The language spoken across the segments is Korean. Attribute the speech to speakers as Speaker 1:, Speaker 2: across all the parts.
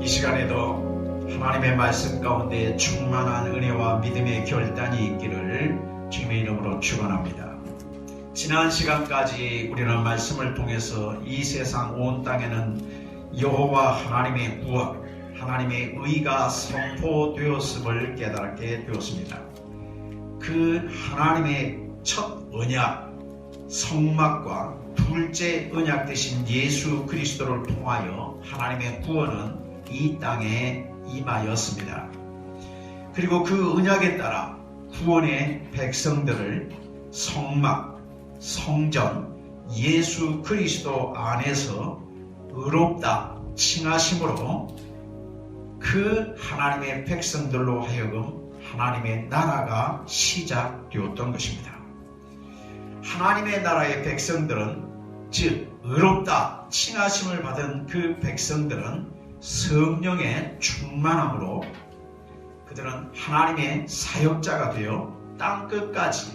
Speaker 1: 이 시간에도 하나님의 말씀 가운데 충만한 은혜와 믿음의 결단이 있기를 주님의 이름으로 축원합니다. 지난 시간까지 우리는 말씀을 통해서 이 세상 온 땅에는 여호와 하나님의 구원, 하나님의 의가 선포되었음을 깨닫게 되었습니다. 그 하나님의 첫 언약, 성막과 둘째 언약 되신 예수 그리스도를 통하여 하나님의 구원은 이 땅에 임하였습니다. 그리고 그 언약에 따라 구원의 백성들을 성막, 성전, 예수 그리스도 안에서 의롭다 칭하심으로 그 하나님의 백성들로 하여금 하나님의 나라가 시작되었던 것입니다. 하나님의 나라의 백성들은, 즉 의롭다 칭하심을 받은 그 백성들은 성령의 충만함으로 그들은 하나님의 사역자가 되어 땅끝까지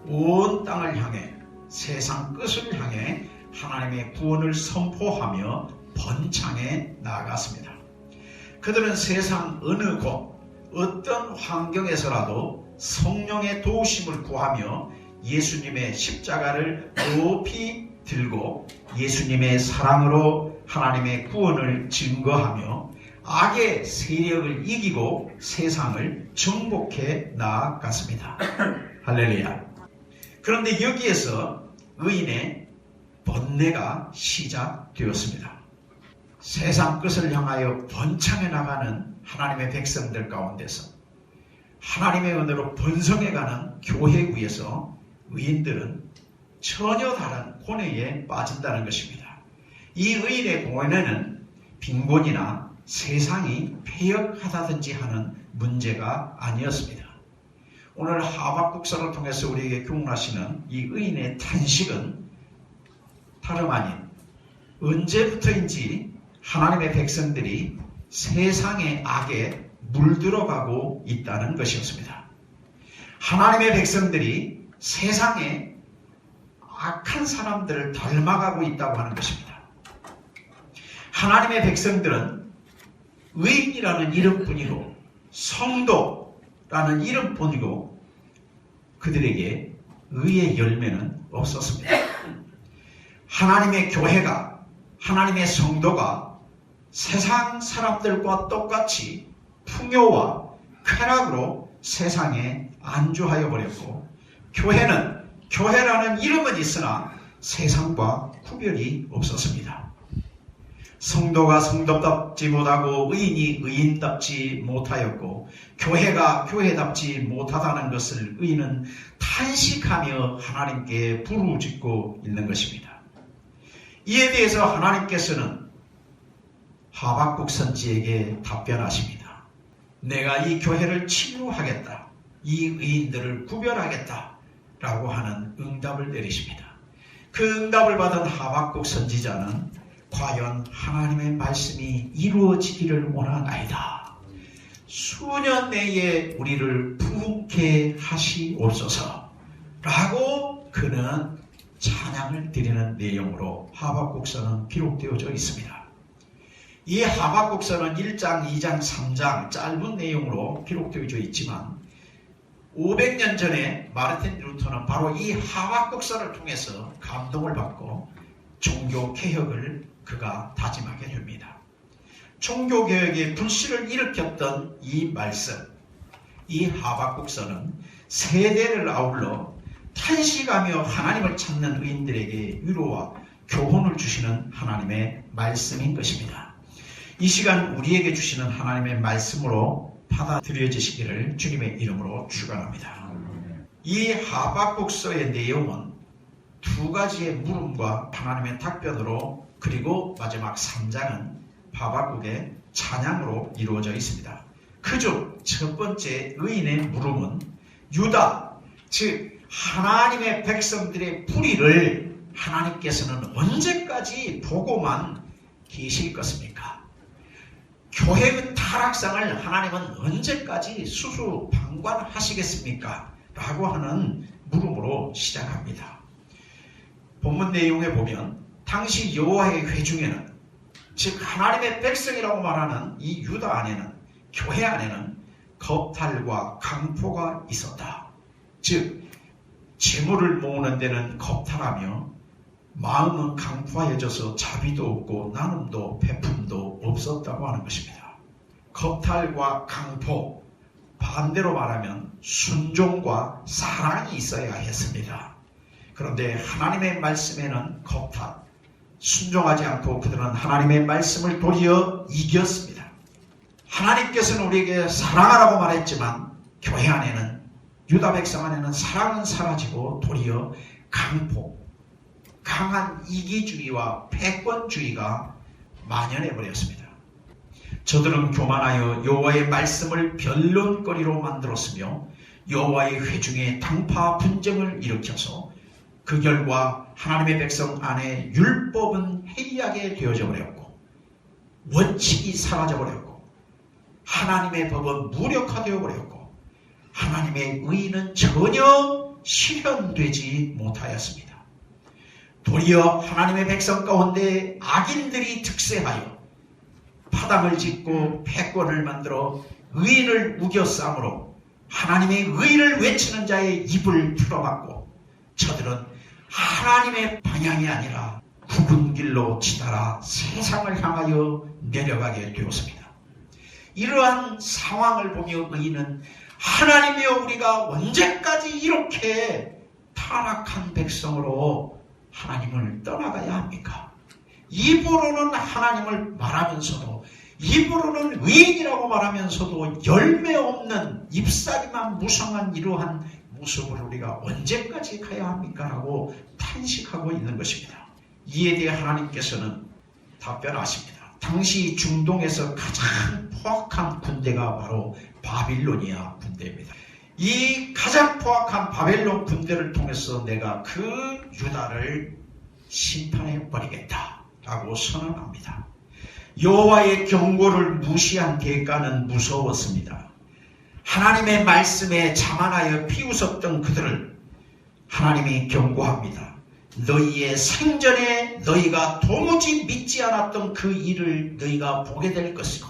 Speaker 1: 온 땅을 향해, 세상 끝을 향해 하나님의 구원을 선포하며 번창해 나아갔습니다. 그들은 세상 어느 곳, 어떤 환경에서라도 성령의 도우심을 구하며 예수님의 십자가를 높이 들고 예수님의 사랑으로 하나님의 구원을 증거하며 악의 세력을 이기고 세상을 정복해 나아갔습니다. 할렐루야. 그런데 여기에서 의인의 번뇌가 시작되었습니다. 세상 끝을 향하여 번창해 나가는 하나님의 백성들 가운데서 하나님의 은혜로 번성해가는 교회 위에서 의인들은 전혀 다른 고뇌에 빠진다는 것입니다. 이 의인의 고뇌는 빈곤이나 세상이 폐역하다든지 하는 문제가 아니었습니다. 오늘 하박국서를 통해서 우리에게 교훈하시는 이 의인의 탄식은 다름 아닌 언제부터인지 하나님의 백성들이 세상의 악에 물들어가고 있다는 것이었습니다. 하나님의 백성들이 세상에 악한 사람들을 닮아가고 있다고 하는 것입니다. 하나님의 백성들은 의인이라는 이름뿐이고 성도라는 이름뿐이고 그들에게 의의 열매는 없었습니다. 하나님의 교회가, 하나님의 성도가 세상 사람들과 똑같이 풍요와 쾌락으로 세상에 안주하여 버렸고, 교회는 교회라는 이름은 있으나 세상과 구별이 없었습니다. 성도가 성도답지 못하고 의인이 의인답지 못하였고 교회가 교회답지 못하다는 것을 의인은 탄식하며 하나님께 부르짖고 있는 것입니다. 이에 대해서 하나님께서는 하박국 선지에게 답변하십니다. 내가 이 교회를 치유하겠다, 이 의인들을 구별하겠다 라고 하는 응답을 내리십니다. 그 응답을 받은 하박국 선지자는 과연 하나님의 말씀이 이루어지기를 원하나이다. 수년 내에 우리를 부흥케 하시옵소서 라고 그는 찬양을 드리는 내용으로 하박국서는 기록되어져 있습니다. 이 하박국서는 1장, 2장, 3장 짧은 내용으로 기록되어져 있지만 500년 전에 마르틴 루터는 바로 이 하박국서를 통해서 감동을 받고 종교개혁을 그가 다짐하게 됩니다. 종교개혁의 불씨를 일으켰던 이 말씀, 이 하박국서는 세대를 아울러 탄식하며 하나님을 찾는 의인들에게 위로와 교훈을 주시는 하나님의 말씀인 것입니다. 이 시간 우리에게 주시는 하나님의 말씀으로 받아들여지시기를 주님의 이름으로 축원합니다. 이 하박국서의 내용은 두 가지의 물음과 하나님의 답변으로, 그리고 마지막 3장은 하박국의 찬양으로 이루어져 있습니다. 그중 첫 번째 의인의 물음은 유다, 즉 하나님의 백성들의 불의를 하나님께서는 언제까지 보고만 계실 것입니까? 교회의 타락상을 하나님은 언제까지 수수방관하시겠습니까? 라고 하는 물음으로 시작합니다. 본문 내용에 보면 당시 여호와의 회중에는 즉 하나님의 백성이라고 말하는 이 유다 안에는, 교회 안에는 겁탈과 강포가 있었다. 즉 재물을 모으는 데는 겁탈하며 마음은 강포하여져서 자비도 없고 나눔도 베품도 없었다고 하는 것입니다. 겁탈과 강포, 반대로 말하면 순종과 사랑이 있어야 했습니다. 그런데 하나님의 말씀에는 겁탈, 순종하지 않고 그들은 하나님의 말씀을 도리어 이겼습니다. 하나님께서는 우리에게 사랑하라고 말했지만 교회 안에는, 유다 백성 안에는 사랑은 사라지고 도리어 강포, 강한 이기주의와 패권주의가 만연해버렸습니다. 저들은 교만하여 여호와의 말씀을 변론거리로 만들었으며 여호와의 회중에 당파 분쟁을 일으켜서 그 결과 하나님의 백성 안에 율법은 해이하게 되어져 버렸고 원칙이 사라져 버렸고 하나님의 법은 무력화되어 버렸고 하나님의 의는 전혀 실현되지 못하였습니다. 도리어 하나님의 백성 가운데 악인들이 득세하여 파당을 짓고 패권을 만들어 의인을 우겨싸므로 하나님의 의를 외치는 자의 입을 틀어막고 저들은 하나님의 방향이 아니라 굽은 길로 치달아 세상을 향하여 내려가게 되었습니다. 이러한 상황을 보며 의인은 하나님이여 우리가 언제까지 이렇게 타락한 백성으로 하나님을 떠나가야 합니까? 입으로는 하나님을 말하면서도 입으로는 의인이라고 말하면서도 열매 없는 잎사귀만 무성한 이러한 모습을 우리가 언제까지 가야 합니까? 라고 탄식하고 있는 것입니다. 이에 대해 하나님께서는 답변하십니다. 당시 중동에서 가장 포악한 군대가 바로 바빌로니아 군대입니다. 이 가장 포악한 바벨론 군대를 통해서 내가 그 유다를 심판해 버리겠다라고 선언합니다. 여호와의 경고를 무시한 대가는 무서웠습니다. 하나님의 말씀에 자만하여 비웃었던 그들을 하나님이 경고합니다. 너희의 생전에 너희가 도무지 믿지 않았던 그 일을 너희가 보게 될 것이고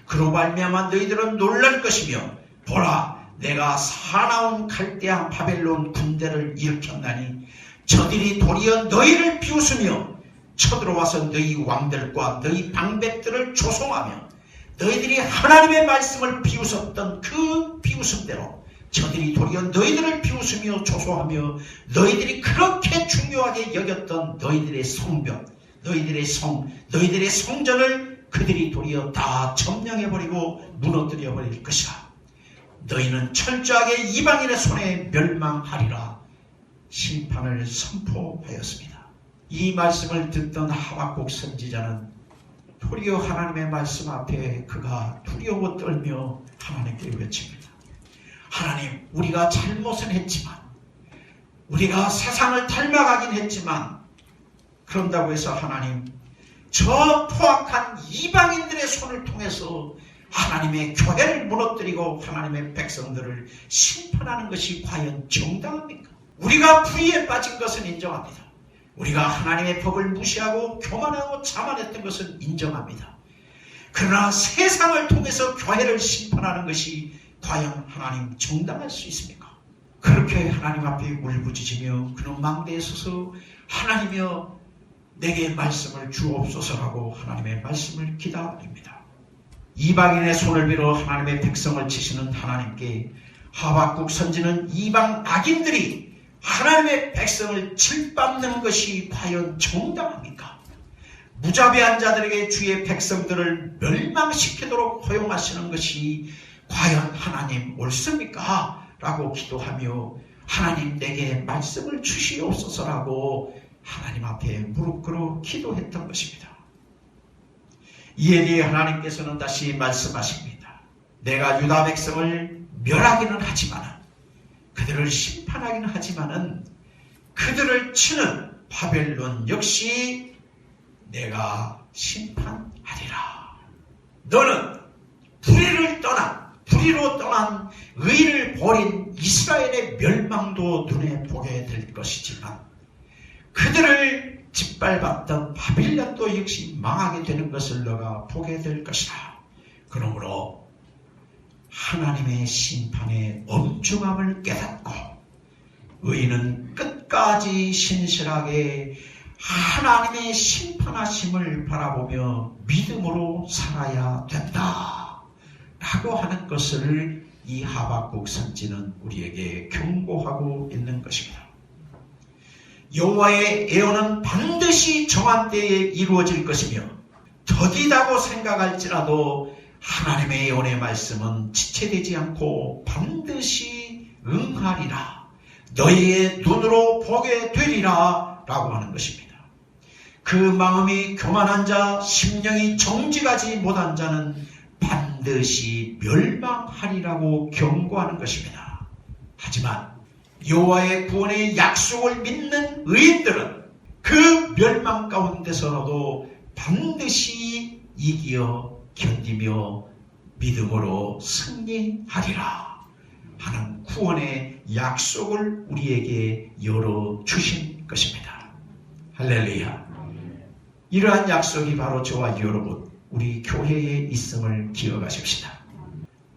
Speaker 1: 그로 말미암아 너희들은 놀랄 것이며 보라 내가 사나운 갈대아 바벨론 군대를 일으켰나니 저들이 도리어 너희를 비웃으며 쳐들어와서 너희 왕들과 너희 방백들을 조송하며 너희들이 하나님의 말씀을 비웃었던 그 비웃음대로 저들이 도리어 너희들을 비웃으며 조소하며 너희들이 그렇게 중요하게 여겼던 너희들의 성벽, 너희들의 너희들의 성전을 그들이 도리어 다 점령해버리고 무너뜨려버릴 것이라. 너희는 철저하게 이방인의 손에 멸망하리라 심판을 선포하였습니다. 이 말씀을 듣던 하박국 선지자는 도리어 하나님의 말씀 앞에 그가 두려워 떨며 하나님께 외칩니다. 하나님, 우리가 잘못은 했지만 우리가 세상을 닮아가긴 했지만 그런다고 해서 하나님 저 포악한 이방인들의 손을 통해서 하나님의 교회를 무너뜨리고 하나님의 백성들을 심판하는 것이 과연 정당합니까? 우리가 불의에 빠진 것은 인정합니다. 우리가 하나님의 법을 무시하고 교만하고 자만했던 것은 인정합니다. 그러나 세상을 통해서 교회를 심판하는 것이 과연 하나님 정당할 수 있습니까? 그렇게 하나님 앞에 울부짖으며 그는 망대에 서서 하나님이여 내게 말씀을 주옵소서라고 하나님의 말씀을 기다립니다. 이방인의 손을 빌어 하나님의 백성을 치시는 하나님께 하박국 선지는 이방 악인들이 하나님의 백성을 질밟는 것이 과연 정당합니까? 무자비한 자들에게 주의 백성들을 멸망시키도록 허용하시는 것이 과연 하나님 옳습니까? 라고 기도하며 하나님 내게 말씀을 주시옵소서라고 하나님 앞에 무릎 꿇어 기도했던 것입니다. 이에 대해 하나님께서는 다시 말씀하십니다. 내가 유다 백성을 멸하기는 하지만 그들을 심판하기는 하지만은 그들을 치는 바벨론 역시 내가 심판하리라. 너는 불의로 떠난 의를 버린 이스라엘의 멸망도 눈에 보게 될 것이지만 그들을 짓밟았던 바빌론도 역시 망하게 되는 것을 너가 보게 될 것이다. 그러므로 하나님의 심판의 엄중함을 깨닫고 의인은 끝까지 신실하게 하나님의 심판하심을 바라보며 믿음으로 살아야 된다 라고 하는 것을 이 하박국 선지는 우리에게 경고하고 있는 것입니다. 여호와의 예언은 반드시 정한 때에 이루어질 것이며 더디다고 생각할지라도 하나님의 예언의 말씀은 지체되지 않고 반드시 응하리라. 너희의 눈으로 보게 되리라 라고 하는 것입니다. 그 마음이 교만한 자, 심령이 정직하지 못한 자는 반드시 멸망하리라고 경고하는 것입니다. 하지만 여호와의 구원의 약속을 믿는 의인들은 그 멸망 가운데서라도 반드시 이기어 견디며 믿음으로 승리하리라 하는 구원의 약속을 우리에게 열어주신 것입니다. 할렐루야. 이러한 약속이 바로 저와 여러분 우리 교회에 있음을 기억하십시다.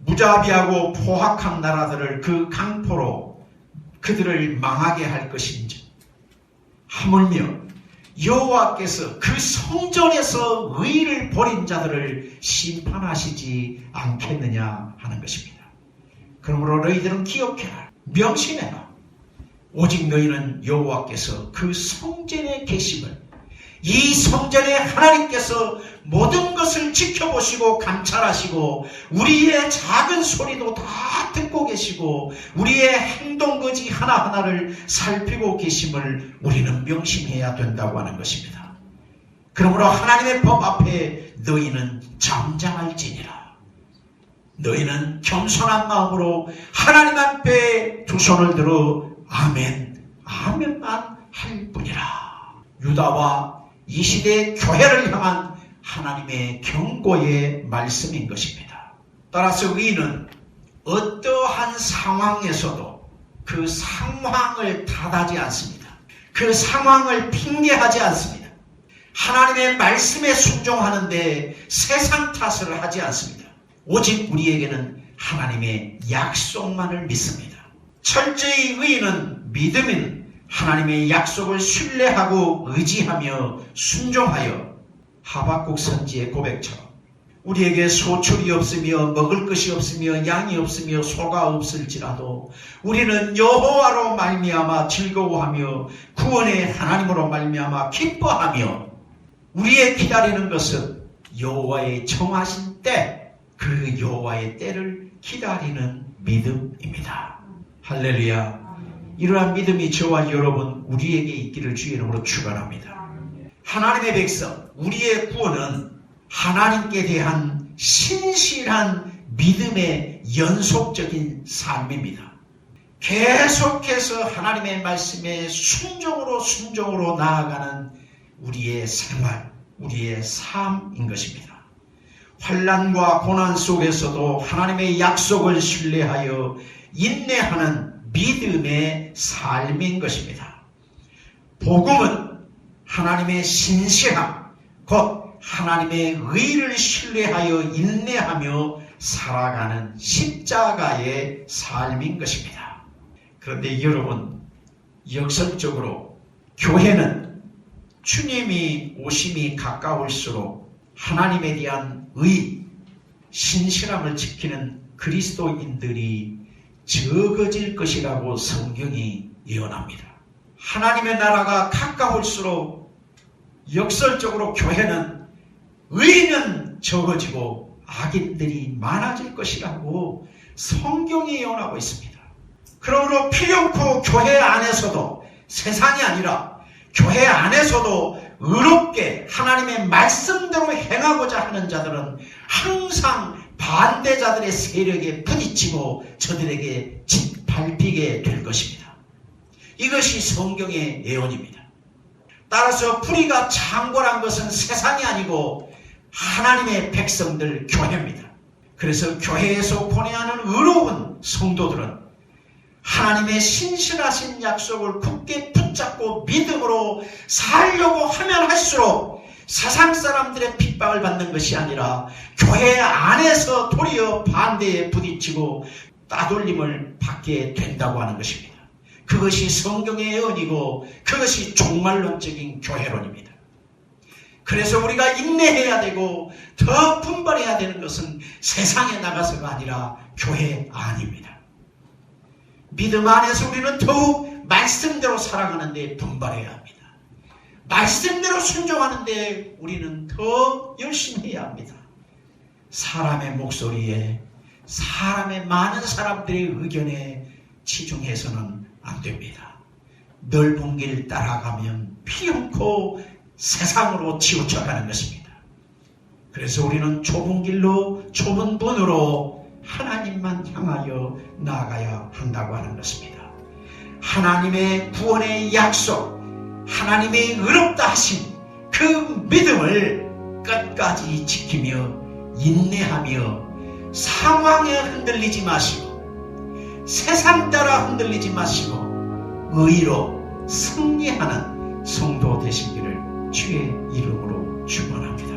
Speaker 1: 무자비하고 포악한 나라들을 그 강포로 그들을 망하게 할 것인지 하물며 여호와께서 그 성전에서 의를 버린 자들을 심판하시지 않겠느냐 하는 것입니다. 그러므로 너희들은 기억해라. 명심해라. 오직 너희는 여호와께서 그 성전에 계심을 이 성전에 하나님께서 모든 것을 지켜보시고 감찰하시고 우리의 작은 소리도 다 듣고 계시고 우리의 행동거지 하나하나를 살피고 계심을 우리는 명심해야 된다고 하는 것입니다. 그러므로 하나님의 법 앞에 너희는 잠잠할지니라. 너희는 겸손한 마음으로 하나님 앞에 두 손을 들어 아멘, 아멘만 할 뿐이라. 유다와 이 시대의 교회를 향한 하나님의 경고의 말씀인 것입니다. 따라서 의인은 어떠한 상황에서도 그 상황을 탓하지 않습니다. 그 상황을 핑계하지 않습니다. 하나님의 말씀에 순종하는데 세상 탓을 하지 않습니다. 오직 우리에게는 하나님의 약속만을 믿습니다. 철저히 의인은 믿음인 하나님의 약속을 신뢰하고 의지하며 순종하여 하박국 선지의 고백처럼 우리에게 소출이 없으며 먹을 것이 없으며 양이 없으며 소가 없을지라도 우리는 여호와로 말미암아 즐거워하며 구원의 하나님으로 말미암아 기뻐하며 우리의 기다리는 것은 여호와의 정하신 때, 그 여호와의 때를 기다리는 믿음입니다. 할렐루야. 이러한 믿음이 저와 여러분 우리에게 있기를 주의 이름으로 축원합니다. 하나님의 백성, 우리의 구원은 하나님께 대한 신실한 믿음의 연속적인 삶입니다. 계속해서 하나님의 말씀에 순종으로 나아가는 우리의 생활, 우리의 삶인 것입니다. 환난과 고난 속에서도 하나님의 약속을 신뢰하여 인내하는 믿음의 삶인 것입니다. 복음은 하나님의 신실함, 곧 하나님의 의를 신뢰하여 인내하며 살아가는 십자가의 삶인 것입니다. 그런데 여러분, 역설적으로 교회는 주님이 오심이 가까울수록 하나님에 대한 의, 신실함을 지키는 그리스도인들이 적어질 것이라고 성경이 예언합니다. 하나님의 나라가 가까울수록 역설적으로 교회는 의인은 적어지고 악인들이 많아질 것이라고 성경이 예언하고 있습니다. 그러므로 필요코 교회 안에서도 세상이 아니라 교회 안에서도 의롭게 하나님의 말씀대로 행하고자 하는 자들은 항상 반대자들의 세력에 부딪히고 저들에게 짓밟히게 될 것입니다. 이것이 성경의 예언입니다. 따라서 불의가 창궐한 것은 세상이 아니고 하나님의 백성들 교회입니다. 그래서 교회에서 보내하는 의로운 성도들은 하나님의 신실하신 약속을 굳게 붙잡고 붙잡고 믿음으로 살려고 하면 할수록 세상 사람들의 핍박을 받는 것이 아니라 교회 안에서 도리어 반대에 부딪히고 따돌림을 받게 된다고 하는 것입니다. 그것이 성경의 은이고 그것이 종말론적인 교회론입니다. 그래서 우리가 인내해야 되고 더 분발해야 되는 것은 세상에 나가서가 아니라 교회 안입니다. 믿음 안에서 우리는 더욱 말씀대로 살아가는 데 분발해야 합니다. 말씀대로 순종하는데 우리는 더 열심히 해야 합니다. 사람의 목소리에, 사람의 많은 사람들의 의견에 치중해서는 안 됩니다. 넓은 길 따라가면 피없고 세상으로 치우쳐가는 것입니다. 그래서 우리는 좁은 길로, 좁은 문으로 하나님만 향하여 나아가야 한다고 하는 것입니다. 하나님의 구원의 약속, 하나님의 의롭다 하심, 그 믿음을 끝까지 지키며 인내하며 상황에 흔들리지 마시고 세상 따라 흔들리지 마시고 의로 승리하는 성도 되시기를 주의 이름으로 축원합니다.